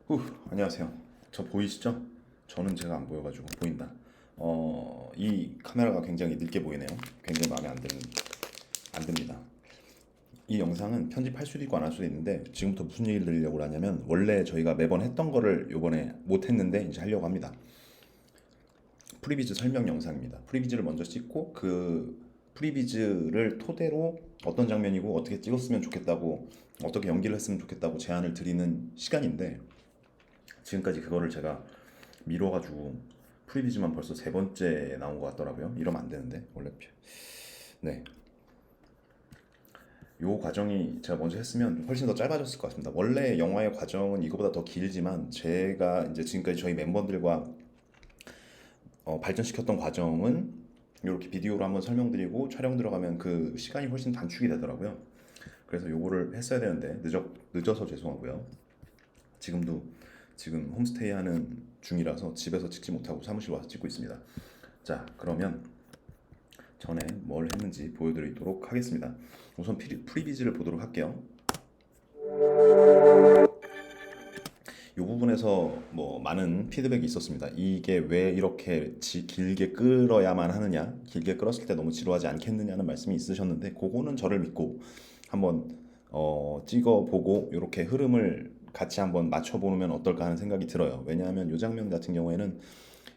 안녕하세요. 저 보이시죠? 저는 제가 안 보여가지고 보인다. 이 카메라가 굉장히 늙게 보이네요. 굉장히 안 듭니다. 이 영상은 편집할 수도 있고 안 할 수도 있는데 지금부터 무슨 얘기를 드리려고 하냐면 원래 저희가 매번 했던 거를 요번에 못 했는데 이제 하려고 합니다. 프리비즈 설명 영상입니다. 프리비즈를 먼저 찍고 그 프리비즈를 토대로 어떤 장면이고 어떻게 찍었으면 좋겠다고 어떻게 연기를 했으면 좋겠다고 제안을 드리는 시간인데 지금까지 그거를 제가 미뤄가지고 프리비즈만 벌써 세 번째 나온 것 같더라고요. 이러면 안 되는데 원래 네, 요 과정이 제가 먼저 했으면 훨씬 더 짧아졌을 것 같습니다. 원래 영화의 과정은 이거보다 더 길지만 제가 이제 지금까지 저희 멤버들과 발전시켰던 과정은 이렇게 비디오로 한번 설명드리고 촬영 들어가면 그 시간이 훨씬 단축이 되더라고요. 그래서 요거를 했어야 되는데 늦어서 죄송하고요. 지금도 지금 홈스테이 하는 중이라서 집에서 찍지 못하고 사무실 와서 찍고 있습니다. 자, 그러면 전에 뭘 했는지 보여드리도록 하겠습니다. 우선 프리비즈를 보도록 할게요. 이 부분에서 뭐 많은 피드백이 있었습니다. 이게 왜 이렇게 길게 끌어야만 하느냐, 길게 끌었을 때 너무 지루하지 않겠느냐는 말씀이 있으셨는데 그거는 저를 믿고 한번 찍어보고 이렇게 흐름을 같이 한번 맞춰보면 어떨까 하는 생각이 들어요. 왜냐하면 이 장면 같은 경우에는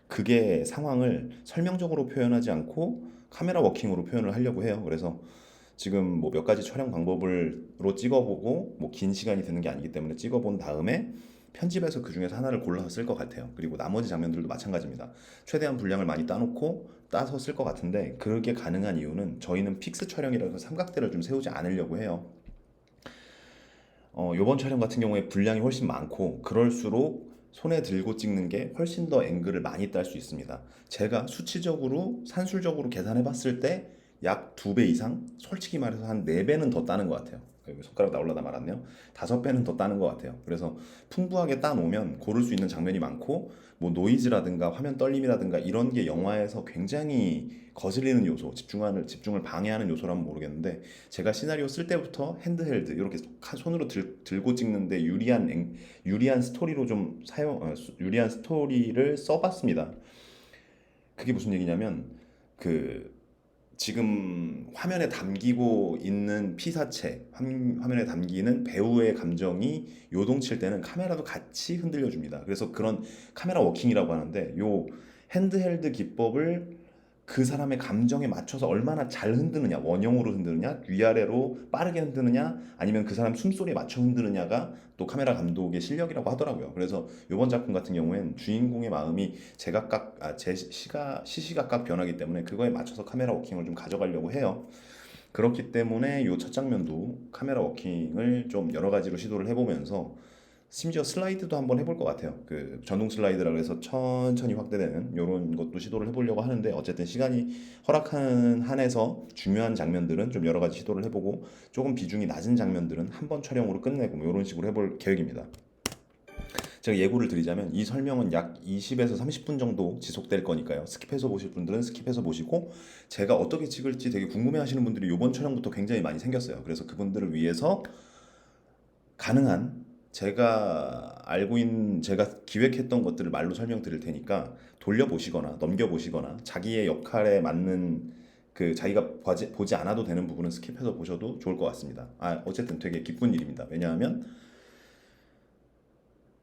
그게 상황을 설명적으로 표현하지 않고 카메라 워킹으로 표현을 하려고 해요. 그래서 지금 뭐 몇 가지 촬영 방법으로 찍어보고 뭐 긴 시간이 드는 게 아니기 때문에 찍어본 다음에 편집해서 그 중에서 하나를 골라서 쓸 것 같아요. 그리고 나머지 장면들도 마찬가지입니다. 최대한 분량을 많이 따놓고 따서 쓸 것 같은데 그게 가능한 이유는 저희는 픽스 촬영이라서 삼각대를 좀 세우지 않으려고 해요. 요번 촬영 같은 경우에 분량이 훨씬 많고 그럴수록 손에 들고 찍는 게 훨씬 더 앵글을 많이 딸 수 있습니다. 제가 수치적으로 산술적으로 계산해 봤을 때 약 2배 이상, 솔직히 말해서 한 4배는 더 따는 것 같아요. 여기 손가락 나올라다 말았네요. 5배는 더 따는 것 같아요. 그래서 풍부하게 따놓으면 고를 수 있는 장면이 많고 뭐 노이즈라든가 화면 떨림이라든가 이런 게 영화에서 굉장히 거슬리는 요소, 집중을 방해하는 요소라면 모르겠는데 제가 시나리오 쓸 때부터 핸드헬드 이렇게 손으로 들고 찍는데 유리한 스토리로 유리한 스토리를 써봤습니다. 그게 무슨 얘기냐면 그 지금 화면에 담기고 있는 피사체, 화면에 담기는 배우의 감정이 요동칠 때는 카메라도 같이 흔들려 줍니다. 그래서 그런 카메라 워킹이라고 하는데 요 핸드헬드 기법을 그 사람의 감정에 맞춰서 얼마나 잘 흔드느냐, 원형으로 흔드느냐, 위아래로 빠르게 흔드느냐, 아니면 그 사람 숨소리에 맞춰 흔드느냐가 또 카메라 감독의 실력이라고 하더라고요. 그래서 이번 작품 같은 경우엔 주인공의 마음이 시시각각 변하기 때문에 그거에 맞춰서 카메라 워킹을 좀 가져가려고 해요. 그렇기 때문에 이 첫 장면도 카메라 워킹을 좀 여러 가지로 시도를 해보면서 심지어 슬라이드도 한번 해볼 것 같아요. 그 전동 슬라이드라 그래서 천천히 확대되는 이런 것도 시도를 해보려고 하는데 어쨌든 시간이 허락하는 한에서 중요한 장면들은 좀 여러 가지 시도를 해보고 조금 비중이 낮은 장면들은 한 번 촬영으로 끝내고 뭐 이런 식으로 해볼 계획입니다. 제가 예고를 드리자면 이 설명은 약 20에서 30분 정도 지속될 거니까요. 스킵해서 보실 분들은 스킵해서 보시고 제가 어떻게 찍을지 되게 궁금해 하시는 분들이 이번 촬영부터 굉장히 많이 생겼어요. 그래서 그분들을 위해서 가능한 제가 기획했던 것들을 말로 설명드릴 테니까 돌려보시거나 넘겨보시거나 자기의 역할에 맞는 그 자기가 보지 않아도 되는 부분은 스킵해서 보셔도 좋을 것 같습니다. 어쨌든 되게 기쁜 일입니다. 왜냐하면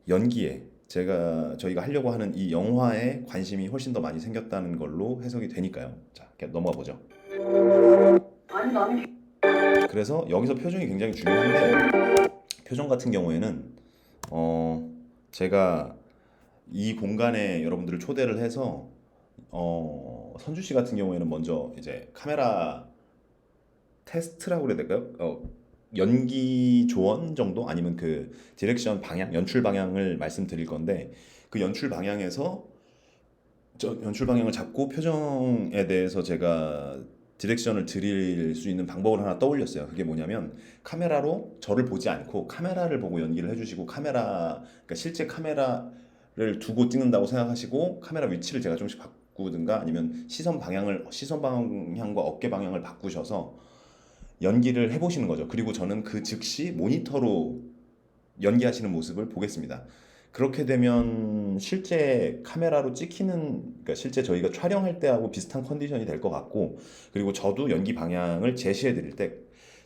연기에 저희가 하려고 하는 이 영화에 관심이 훨씬 더 많이 생겼다는 걸로 해석이 되니까요. 자, 넘어가 보죠. 아니 나는 그래서 여기서 표정이 굉장히 중요한데 표정 같은 경우에는 제가 이 공간에 여러분들을 초대를 해서 선주 씨 같은 경우에는 먼저 이제 카메라 테스트라고 그래야 될까요? 연기 조언 정도 아니면 그 디렉션 방향, 연출 방향을 말씀드릴 건데 그 연출 방향을 잡고 표정에 대해서 제가 디렉션을 드릴 수 있는 방법을 하나 떠올렸어요. 그게 뭐냐면 카메라로 저를 보지 않고 카메라를 보고 연기를 해주시고 그러니까 실제 카메라를 두고 찍는다고 생각하시고 카메라 위치를 제가 조금씩 바꾸든가 아니면 시선 방향과 어깨 방향을 바꾸셔서 연기를 해보시는 거죠. 그리고 저는 그 즉시 모니터로 연기하시는 모습을 보겠습니다. 그렇게 되면 실제 카메라로 찍히는, 그러니까 실제 저희가 촬영할 때하고 비슷한 컨디션이 될 것 같고, 그리고 저도 연기 방향을 제시해 드릴 때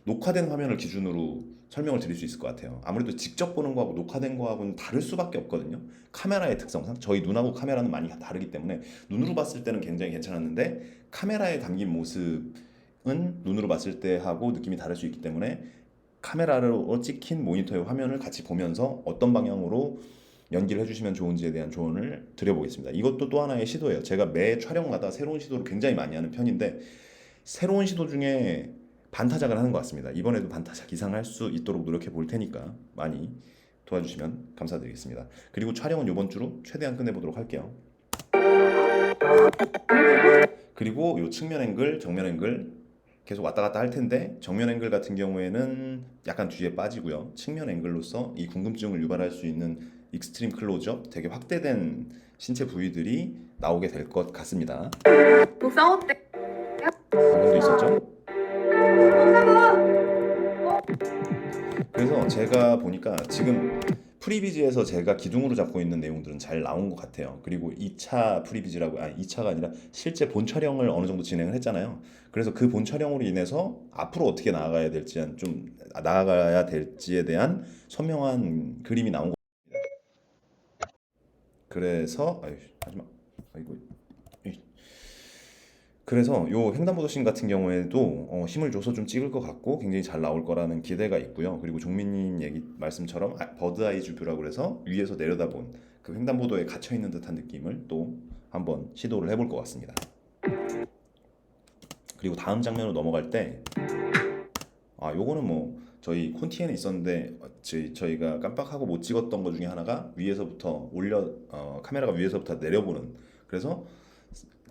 녹화된 화면을 기준으로 설명을 드릴 수 있을 것 같아요. 아무래도 직접 보는 거하고 녹화된 거하고는 다를 수밖에 없거든요. 카메라의 특성상 저희 눈하고 카메라는 많이 다르기 때문에 눈으로 봤을 때는 굉장히 괜찮았는데 카메라에 담긴 모습은 눈으로 봤을 때 하고 느낌이 다를 수 있기 때문에 카메라로 찍힌 모니터의 화면을 같이 보면서 어떤 방향으로 연기를 해주시면 좋은지에 대한 조언을 드려보겠습니다. 이것도 또 하나의 시도예요. 제가 매 촬영마다 새로운 시도를 굉장히 많이 하는 편인데 새로운 시도 중에 반타작을 하는 것 같습니다. 이번에도 반타작 이상 할 수 있도록 노력해 볼 테니까 많이 도와주시면 감사드리겠습니다. 그리고 촬영은 이번 주로 최대한 끝내보도록 할게요. 그리고 요 측면 앵글, 정면 앵글 계속 왔다 갔다 할 텐데 정면 앵글 같은 경우에는 약간 뒤에 빠지고요. 측면 앵글로서 이 궁금증을 유발할 수 있는 익스트림 클로즈업, 되게 확대된 신체 부위들이 나오게 될 것 같습니다. 또 싸웠대. 방금도 있었죠? 그래서 제가 보니까 지금 프리비즈에서 제가 기둥으로 잡고 있는 내용들은 잘 나온 것 같아요. 그리고 2차 프리비즈라고, 2차가 아니라 실제 본 촬영을 어느 정도 진행을 했잖아요. 그래서 그 본 촬영으로 인해서 앞으로 어떻게 나아가야 될지 좀 나아가야 될지에 대한 선명한 그림이 나온 것 같습니다. 그래서 하지마. 아이고. 그래서 요 횡단보도씬 같은 경우에도 힘을 줘서 좀 찍을 것 같고 굉장히 잘 나올 거라는 기대가 있고요. 그리고 종민님 얘기 말씀처럼 버드아이 뷰라고 그래서 위에서 내려다본 그 횡단보도에 갇혀 있는 듯한 느낌을 또 한번 시도를 해볼 것 같습니다. 그리고 다음 장면으로 넘어갈 때 요거는 뭐 저희 콘티에는 있었는데 저희가 깜빡하고 못 찍었던 것 중에 하나가 위에서부터 카메라가 위에서부터 내려보는, 그래서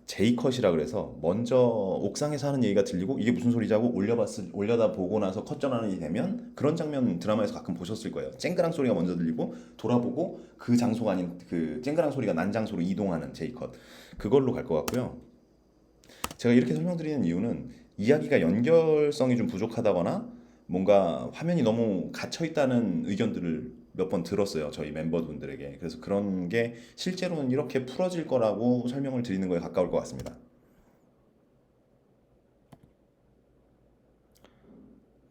J컷이라 그래서 먼저 옥상에서 하는 얘기가 들리고 이게 무슨 소리지 하고 올려다 보고 나서 컷 전환이 되면 그런 장면 드라마에서 가끔 보셨을 거예요. 쨍그랑 소리가 먼저 들리고 돌아보고 그 장소가 아닌 그 쨍그랑 소리가 난 장소로 이동하는 J컷, 그걸로 갈 것 같고요. 제가 이렇게 설명드리는 이유는 이야기가 연결성이 좀 부족하다거나 뭔가 화면이 너무 갇혀 있다는 의견들을 몇 번 들었어요. 저희 멤버분들에게. 그래서 그런 게 실제로는 이렇게 풀어질 거라고 설명을 드리는 거에 가까울 것 같습니다.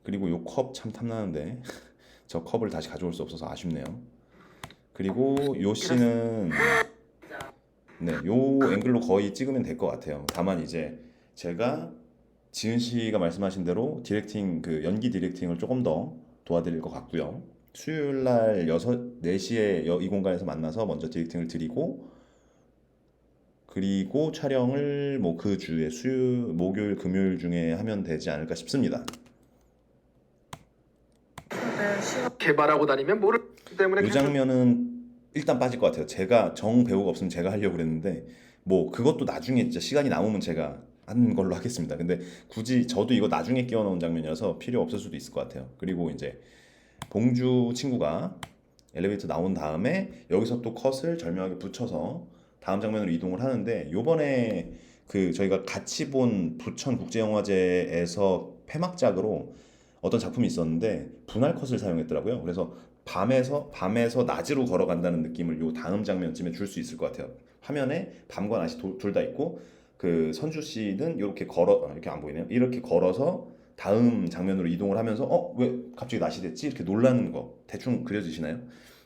그리고 요 컵 참 탐나는데 저 컵을 다시 가져올 수 없어서 아쉽네요. 그리고 요 씬은 네, 요 앵글로 거의 찍으면 될 것 같아요. 다만 이제 제가 지은 씨가 말씀하신 대로 디렉팅, 그 연기 디렉팅을 조금 더 도와드릴 것 같고요. 수요일 날 4시에 이 공간에서 만나서 먼저 디렉팅을 드리고, 그리고 촬영을 뭐 그 주에 목요일, 금요일 중에 하면 되지 않을까 싶습니다. 개발하고 다니면 모를 때문에 이 장면은 일단 빠질 것 같아요. 제가 정 배우가 없으면 제가 하려고 그랬는데 뭐 그것도 나중에 진짜 시간이 남으면 제가 하는 걸로 하겠습니다. 근데 굳이 저도 이거 나중에 끼워 넣은 장면이라서 필요 없을 수도 있을 것 같아요. 그리고 이제 봉주 친구가 엘리베이터 나온 다음에 여기서 또 컷을 절묘하게 붙여서 다음 장면으로 이동을 하는데, 요번에 그 저희가 같이 본 부천 국제영화제에서 폐막작으로 어떤 작품이 있었는데 분할 컷을 사용했더라고요. 그래서 밤에서 낮으로 걸어간다는 느낌을 요 다음 장면쯤에 줄 수 있을 것 같아요. 화면에 밤과 낮이 둘 다 있고 그 선주 씨는 이렇게 이렇게 안 보이네요. 이렇게 걸어서 다음 장면으로 이동을 하면서 왜 갑자기 낮이 됐지? 이렇게 놀라는 거 대충 그려지시나요?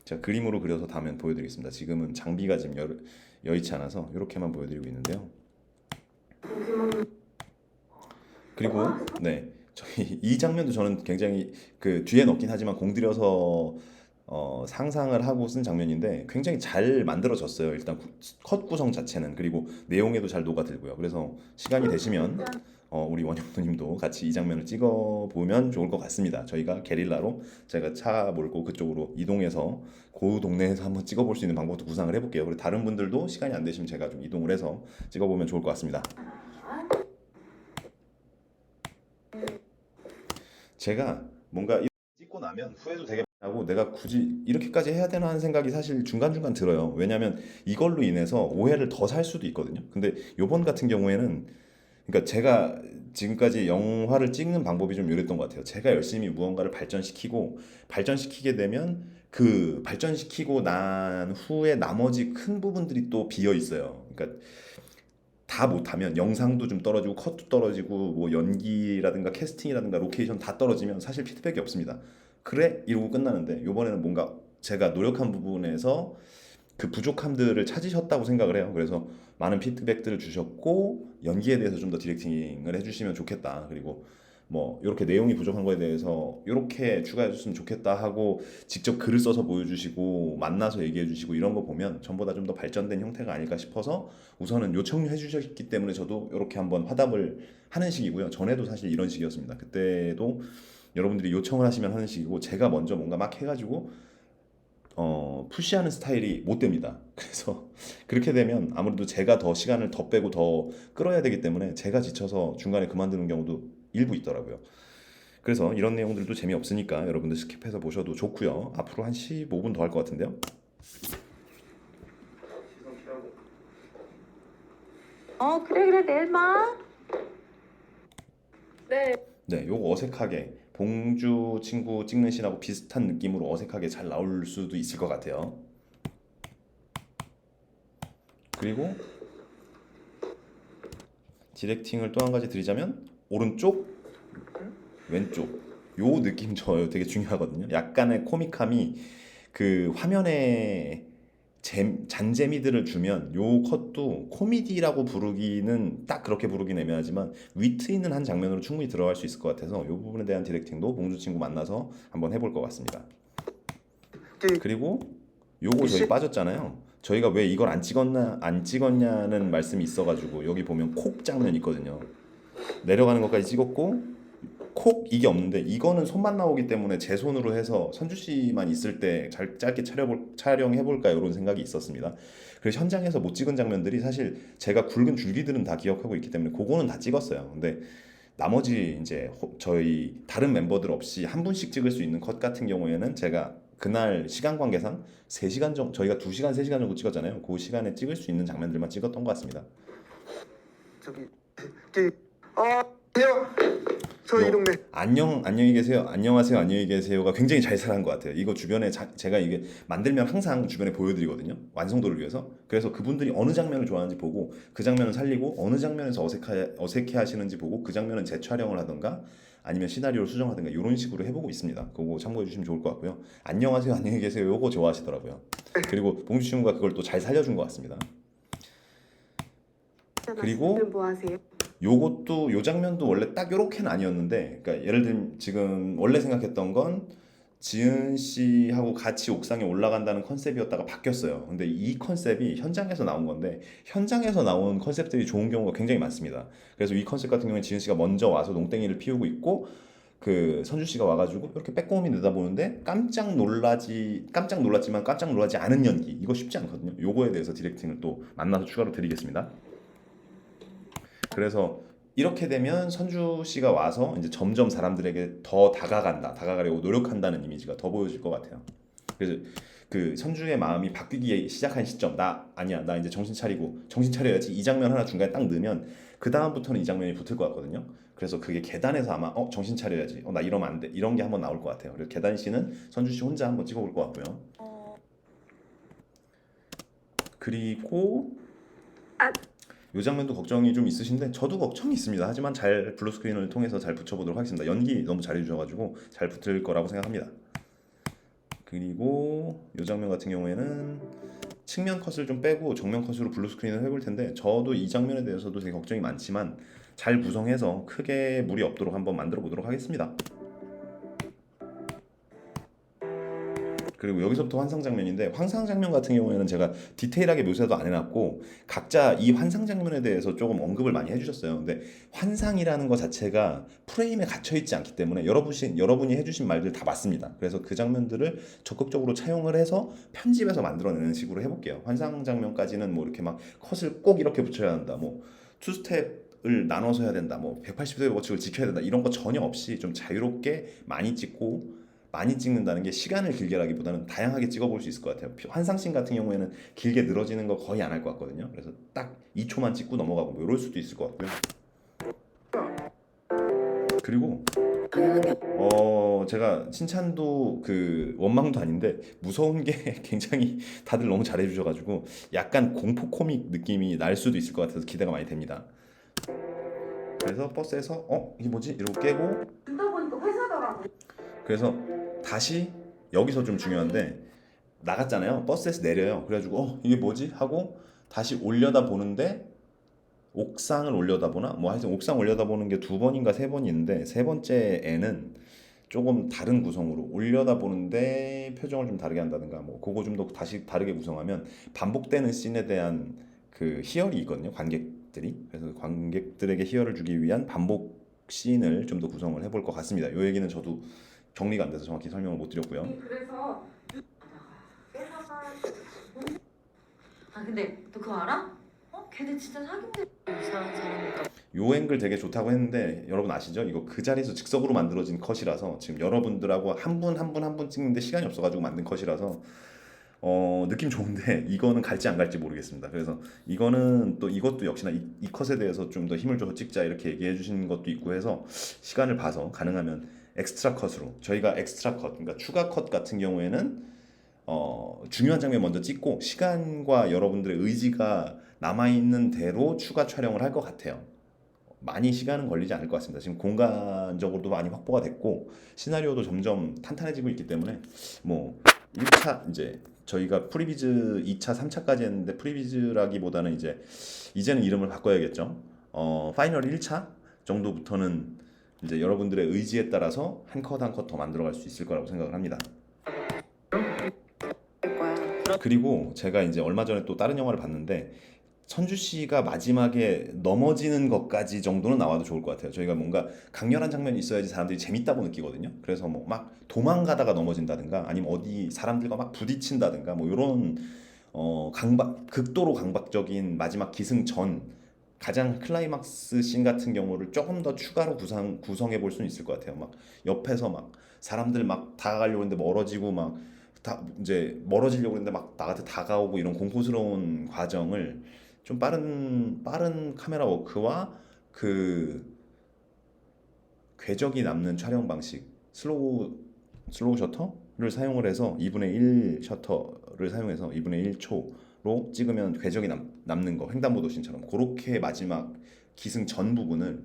제가 그림으로 그려서 다음엔 보여드리겠습니다. 지금은 장비가 지금 여의치 않아서 이렇게만 보여드리고 있는데요. 그리고 네, 저희 이 장면도 저는 굉장히 그 뒤에 넣긴 하지만 공들여서 상상을 하고 쓴 장면인데 굉장히 잘 만들어졌어요. 일단 컷 구성 자체는, 그리고 내용에도 잘 녹아들고요. 그래서 시간이 되시면 우리 원영도님도 같이 이 장면을 찍어보면 좋을 것 같습니다. 저희가 게릴라로 제가 차 몰고 그쪽으로 이동해서 그 동네에서 한번 찍어볼 수 있는 방법도 구상을 해볼게요. 그리고 다른 분들도 시간이 안 되시면 제가 좀 이동을 해서 찍어보면 좋을 것 같습니다. 제가 뭔가 찍고 나면 후회도 되게 많이 하고 내가 굳이 이렇게까지 해야 되나 하는 생각이 사실 중간중간 들어요. 왜냐하면 이걸로 인해서 오해를 더 살 수도 있거든요. 근데 요번 같은 경우에는 그러니까 제가 지금까지 영화를 찍는 방법이 좀 이랬던 것 같아요. 제가 열심히 무언가를 발전시키고 발전시키게 되면 그 발전시키고 난 후에 나머지 큰 부분들이 또 비어 있어요. 그러니까 다 못하면 영상도 좀 떨어지고 컷도 떨어지고 뭐 연기라든가 캐스팅이라든가 로케이션 다 떨어지면 사실 피드백이 없습니다. 그래? 이러고 끝나는데 요번에는 뭔가 제가 노력한 부분에서 그 부족함들을 찾으셨다고 생각을 해요. 그래서 많은 피드백들을 주셨고 연기에 대해서 좀 더 디렉팅을 해주시면 좋겠다. 그리고 뭐 이렇게 내용이 부족한 거에 대해서 이렇게 추가해 줬으면 좋겠다 하고 직접 글을 써서 보여주시고 만나서 얘기해 주시고 이런 거 보면 전보다 좀 더 발전된 형태가 아닐까 싶어서 우선은 요청해 주셨기 때문에 저도 이렇게 한번 화답을 하는 식이고요. 전에도 사실 이런 식이었습니다. 그때도 여러분들이 요청을 하시면 하는 식이고 제가 먼저 뭔가 막 해가지고 푸시하는 스타일이 못 됩니다. 그래서 그렇게 되면 아무래도 제가 더 시간을 더 빼고 더 끌어야 되기 때문에 제가 지쳐서 중간에 그만두는 경우도 일부 있더라고요. 그래서 이런 내용들도 재미없으니까 여러분들 스킵해서 보셔도 좋고요. 앞으로 한 15분 더 할 것 같은데요. 그래 그래 내일 봐. 네. 네, 요거 어색하게 봉주 친구 찍는 씬하고 비슷한 느낌으로 어색하게 잘 나올 수도 있을 것 같아요. 그리고 디렉팅을 또 한 가지 드리자면 오른쪽, 왼쪽 요 느낌 저 되게 중요하거든요. 약간의 코믹함이 그 화면에 잔재미들을 주면 요 컷도 코미디라고 부르기는 딱 그렇게 부르긴 애매하지만 위트 있는 한 장면으로 충분히 들어갈 수 있을 것 같아서 요 부분에 대한 디렉팅도 봉주 친구 만나서 한번 해볼 것 같습니다. 그리고 요거 저희 빠졌잖아요. 저희가 왜 이걸 안 찍었냐는 말씀이 있어가지고 여기 보면 콕 장면 있거든요. 내려가는 것까지 찍었고 콕 이게 없는데 이거는 손만 나오기 때문에 제 손으로 해서 선주 씨만 있을 때 짧게 촬영해 볼까 이런 생각이 있었습니다. 그래서 현장에서 못 찍은 장면들이 사실 제가 굵은 줄기들은 다 기억하고 있기 때문에 그거는 다 찍었어요. 근데 나머지 이제 저희 다른 멤버들 없이 한 분씩 찍을 수 있는 컷 같은 경우에는 제가 그날 시간 관계상 3시간 정도 저희가 2시간 3시간 정도 찍었잖아요. 그 시간에 찍을 수 있는 장면들만 찍었던 것 같습니다. 저기 안녕. 저희 동네 안녕히 계세요. 안녕하세요. 안녕히 계세요가 굉장히 잘 살아난 것 같아요. 이거 주변에 제가 이게 만들면 항상 주변에 보여드리거든요. 완성도를 위해서. 그래서 그분들이 어느 장면을 좋아하는지 보고 그 장면을 살리고 어느 장면에서 어색해 하시는지 보고 그 장면은 재촬영을 하던가 아니면 시나리오를 수정하든가 이런 식으로 해보고 있습니다. 그거 참고해 주시면 좋을 것 같고요. 안녕하세요. 안녕히 계세요. 요거 좋아하시더라고요. 그리고 봉주 친구가 그걸 또 잘 살려준 것 같습니다. 그리고 뭐 하세요? 요것도 요 장면도 원래 딱 요렇게는 아니었는데 그러니까 예를 들면 지금 원래 생각했던 건 지은 씨하고 같이 옥상에 올라간다는 컨셉이었다가 바뀌었어요. 근데 이 컨셉이 현장에서 나온 건데 현장에서 나온 컨셉들이 좋은 경우가 굉장히 많습니다. 그래서 이 컨셉 같은 경우는 지은 씨가 먼저 와서 농땡이를 피우고 있고 그 선주 씨가 와가지고 이렇게 빼꼼히 내다보는데 깜짝 놀랐지만 깜짝 놀라지 않은 연기 이거 쉽지 않거든요. 요거에 대해서 디렉팅을 또 만나서 추가로 드리겠습니다. 그래서 이렇게 되면 선주 씨가 와서 이제 점점 사람들에게 더 다가가려고 노력한다는 이미지가 더 보여질 것 같아요. 그래서 그 선주의 마음이 바뀌기 시작한 시점, 나 이제 정신 차려야지 이 장면 하나 중간에 딱 넣으면 그 다음부터는 이 장면이 붙을 것 같거든요. 그래서 그게 계단에서 아마 정신 차려야지, 나 이러면 안 돼, 이런 게 한번 나올 것 같아요. 그래서 계단 씬은 선주 씨 혼자 한번 찍어볼 것 같고요. 그리고 이 장면도 걱정이 좀 있으신데 저도 걱정이 있습니다. 하지만 잘 블루스크린을 통해서 잘 붙여보도록 하겠습니다. 연기 너무 잘해주셔가지고 잘 붙을 거라고 생각합니다. 그리고 이 장면 같은 경우에는 측면 컷을 좀 빼고 정면 컷으로 블루스크린을 해볼 텐데 저도 이 장면에 대해서도 되게 걱정이 많지만 잘 구성해서 크게 무리 없도록 한번 만들어 보도록 하겠습니다. 그리고 여기서부터 환상 장면인데 환상 장면 같은 경우에는 제가 디테일하게 묘사도 안 해놨고 각자 이 환상 장면에 대해서 조금 언급을 많이 해주셨어요. 근데 환상이라는 것 자체가 프레임에 갇혀 있지 않기 때문에 여러분이 해주신 말들 다 맞습니다. 그래서 그 장면들을 적극적으로 차용을 해서 편집해서 만들어내는 식으로 해볼게요. 환상 장면까지는 뭐 이렇게 막 컷을 꼭 이렇게 붙여야 한다, 뭐 투스텝을 나눠서 해야 된다, 뭐 180도의 법칙을 지켜야 된다 이런 거 전혀 없이 좀 자유롭게 많이 찍는다는 게 시간을 길게 하기보다는 다양하게 찍어볼 수 있을 것 같아요. 환상씬 같은 경우에는 길게 늘어지는 거 거의 안 할 것 같거든요. 그래서 딱 2초만 찍고 넘어가고 뭐 이럴 수도 있을 것 같고요. 그리고 제가 칭찬도 그 원망도 아닌데 무서운 게 굉장히 다들 너무 잘해 주셔가지고 약간 공포 코믹 느낌이 날 수도 있을 것 같아서 기대가 많이 됩니다. 그래서 버스에서 이게 뭐지? 이러고 깨고 듣다 보니까 회사더라고. 그래서 다시 여기서 좀 중요한데 나갔잖아요. 버스에서 내려요. 그래가지고 이게 뭐지? 하고 다시 올려다 보는데 옥상을 올려다보나? 뭐 하여튼 옥상 올려다보는 게 두 번인가 세 번이 있는데 세 번째에는 조금 다른 구성으로 올려다보는데 표정을 좀 다르게 한다든가 뭐 그거 좀 더 다시 다르게 구성하면 반복되는 씬에 대한 그 희열이 있거든요. 관객들이. 그래서 관객들에게 희열을 주기 위한 반복 씬을 좀 더 구성을 해볼 것 같습니다. 이 얘기는 저도 정리가 안 돼서 정확히 설명을 못 드렸고요. 그래서 근데 너 그거 알아? 걔네 진짜 사귄대. 이상한 사람이니까. 요 앵글 되게 좋다고 했는데 여러분 아시죠? 이거 그 자리에서 즉석으로 만들어진 컷이라서 지금 여러분들하고 한 분 한 분 한 분 찍는데 시간이 없어가지고 만든 컷이라서 느낌 좋은데 이거는 갈지 안 갈지 모르겠습니다. 그래서 이거는 또 이것도 역시나 이 컷에 대해서 좀 더 힘을 줘서 찍자 이렇게 얘기해 주시는 것도 있고 해서 시간을 봐서 가능하면 엑스트라 컷으로 저희가 엑스트라 컷 그러니까 추가 컷 같은 경우에는 중요한 장면 먼저 찍고 시간과 여러분들의 의지가 남아있는 대로 추가 촬영을 할 것 같아요. 많이 시간은 걸리지 않을 것 같습니다. 지금 공간적으로도 많이 확보가 됐고 시나리오도 점점 탄탄해지고 있기 때문에 뭐 1차 이제 저희가 프리비즈 2차, 3차까지 했는데 프리비즈라기보다는 이제는 이름을 바꿔야겠죠. 파이널 1차 정도부터는 이제 여러분들의 의지에 따라서 한 컷 한 컷 더 만들어갈 수 있을 거라고 생각을 합니다. 그리고 제가 이제 얼마 전에 또 다른 영화를 봤는데 선주 씨가 마지막에 넘어지는 것까지 정도는 나와도 좋을 것 같아요. 저희가 뭔가 강렬한 장면이 있어야지 사람들이 재밌다고 느끼거든요. 그래서 뭐 막 도망가다가 넘어진다든가 아니면 어디 사람들과 막 부딪힌다든가 뭐 이런 극도로 강박적인 마지막 기승 전 가장 클라이막스 씬 같은 경우를 조금 더 추가로 구성해 볼 수는 있을 것 같아요. 막 옆에서 막 사람들 막 다가가려고 했는데 멀어지고 막 이제 멀어지려고 했는데 막 나한테 다가오고 이런 공포스러운 과정을 좀 빠른 카메라 워크와 그 궤적이 남는 촬영 방식 슬로우 셔터를 사용을 해서 2분의 1 셔터를 사용해서 2분의 1초로 찍으면 궤적이 남는 거 횡단보도씬처럼 그렇게 마지막 기승 전 부분을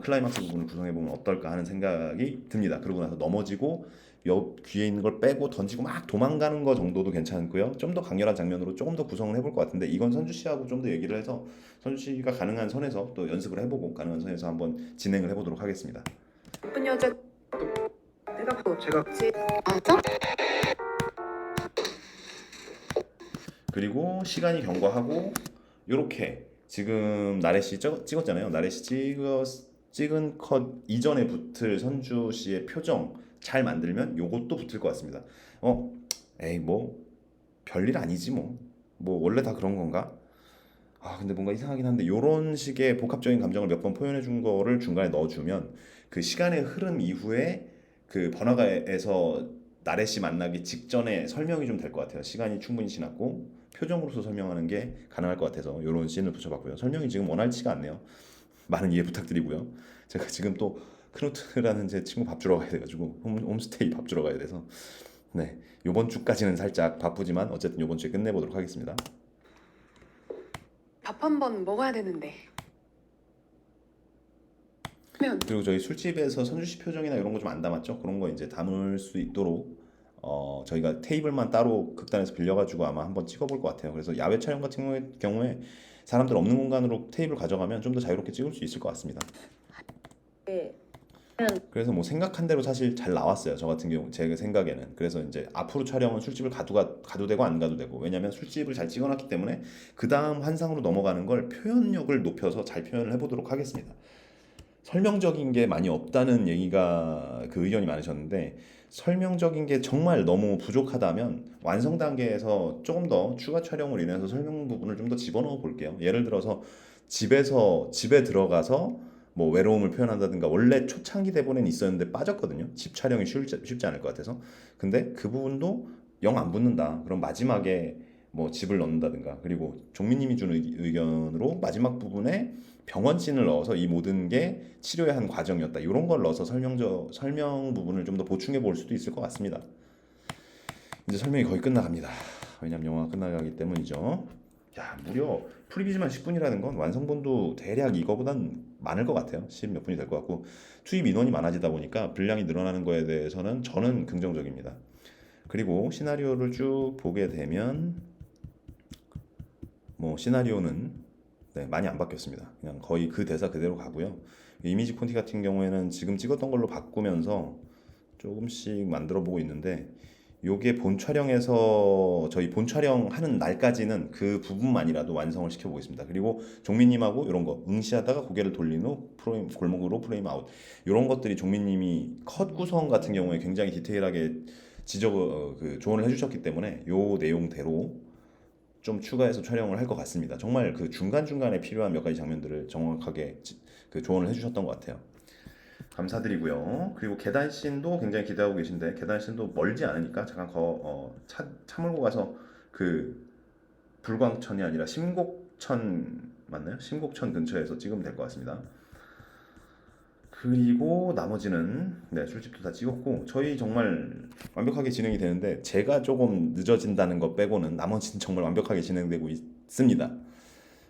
클라이막스 부분을 구성해 보면 어떨까 하는 생각이 듭니다. 그러고 나서 넘어지고 옆 귀에 있는 걸 빼고 던지고 막 도망가는 거 정도도 괜찮고요. 좀 더 강렬한 장면으로 조금 더 구성을 해볼 것 같은데 이건 선주 씨하고 좀 더 얘기를 해서 선주 씨가 가능한 선에서 또 연습을 해보고 가능한 선에서 한번 진행을 해보도록 하겠습니다. 예쁜 여자. 내가 뭐 제가 맞아? 그리고 시간이 경과하고 요렇게 지금 나래 씨 찍었잖아요. 나래 씨 찍은 컷 이전에 붙을 선주 씨의 표정 잘 만들면 요것도 붙을 것 같습니다. 에이 뭐 별일 아니지 뭐 원래 다 그런 건가? 근데 뭔가 이상하긴 한데 요런 식의 복합적인 감정을 몇 번 표현해 준 거를 중간에 넣어주면 그 시간의 흐름 이후에 그 번화가에서 나래 씨 만나기 직전에 설명이 좀 될 것 같아요. 시간이 충분히 지났고 표정으로서 설명하는 게 가능할 것 같아서 요런 씬을 붙여봤고요. 설명이 지금 원활치가 않네요. 많은 이해 부탁드리고요. 제가 지금 또 크누트라는 제 친구 밥 주러 가야 돼가지고 홈스테이 밥 주러 가야 돼서 네 요번 주까지는 살짝 바쁘지만 어쨌든 요번 주에 끝내보도록 하겠습니다. 밥 한 번 먹어야 되는데. 그리고 저희 술집에서 선주 씨 표정이나 이런 거 좀 안 담았죠? 그런 거 이제 담을 수 있도록 저희가 테이블만 따로 극단에서 빌려가지고 아마 한번 찍어볼 것 같아요. 그래서 야외 촬영 같은 경우에 사람들 없는 공간으로 테이블 가져가면 좀 더 자유롭게 찍을 수 있을 것 같습니다. 네. 그래서 뭐 생각한 대로 사실 잘 나왔어요. 저 같은 경우 제 생각에는. 그래서 이제 앞으로 촬영은 술집을 가도 되고 안 가도 되고 왜냐면 술집을 잘 찍어놨기 때문에 그 다음 환상으로 넘어가는 걸 표현력을 높여서 잘 표현을 해보도록 하겠습니다. 설명적인 게 많이 없다는 얘기가 그 의견이 많으셨는데 설명적인 게 정말 너무 부족하다면 완성 단계에서 조금 더 추가 촬영으로 인해서 설명 부분을 좀 더 집어넣어 볼게요. 예를 들어서 집에 들어가서 뭐 외로움을 표현한다든가 원래 초창기 대본엔 있었는데 빠졌거든요. 집 촬영이 쉽지 않을 것 같아서. 근데 그 부분도 영 안 붙는다. 그럼 마지막에 뭐 집을 넣는다든가, 그리고 종민님이 준 의견으로 마지막 부분에 병원씬을 넣어서 이 모든 게 치료의 한 과정이었다, 이런 걸 넣어서 설명 부분을 좀 더 보충해 볼 수도 있을 것 같습니다. 이제 설명이 거의 끝나갑니다. 왜냐면 영화가 끝나가기 때문이죠. 야, 무려 프리비즈만 10분이라는 건 완성본도 대략 이거보단 많을 것 같아요. 10 몇 분이 될 것 같고, 투입 인원이 많아지다 보니까 분량이 늘어나는 거에 대해서는 저는 긍정적입니다. 그리고 시나리오를 쭉 보게 되면 뭐 시나리오는 많이 안 바뀌었습니다. 그냥 거의 그 대사 그대로 가고요. 이미지 콘티 같은 경우에는 지금 찍었던 걸로 바꾸면서 조금씩 만들어 보고 있는데, 요게 본 촬영에서 저희 본 촬영하는 날까지는 그 부분만이라도 완성을 시켜 보겠습니다. 그리고 종민님하고 이런 거 응시하다가 고개를 돌린 후 프레임, 골목으로 프레임 아웃, 이런 것들이 종민님이 컷 구성 같은 경우에 굉장히 디테일하게 그 조언을 해주셨기 때문에 요 내용대로 좀 추가해서 촬영을 할 것 같습니다. 정말 그 중간중간에 필요한 몇 가지 장면들을 정확하게 그 조언을 해주셨던 것 같아요. 감사드리고요. 그리고 계단씬도 굉장히 기대하고 계신데, 계단씬도 멀지 않으니까 잠깐 차 몰고 가서 그 불광천이 아니라 심곡천 맞나요? 심곡천 근처에서 찍으면 될 것 같습니다. 그리고 나머지는 술집도 다 찍었고, 저희 정말 완벽하게 진행이 되는데 제가 조금 늦어진다는 것 빼고는 나머지는 정말 완벽하게 진행되고 있습니다.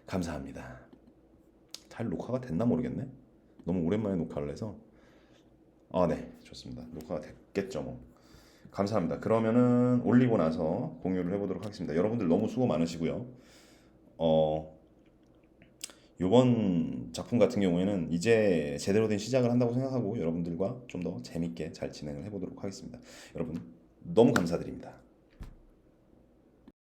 감사합니다. 잘 녹화가 됐나 모르겠네. 너무 오랜만에 녹화를 해서. 네, 좋습니다. 녹화가 됐겠죠 뭐. 감사합니다. 그러면은 올리고 나서 공유를 해보도록 하겠습니다. 여러분들 너무 수고 많으시고요. 이번 작품 같은 경우에는 이제 제대로 된 시작을 한다고 생각하고 여러분들과 좀 더 재밌게 잘 진행을 해보도록 하겠습니다. 여러분 너무 감사드립니다.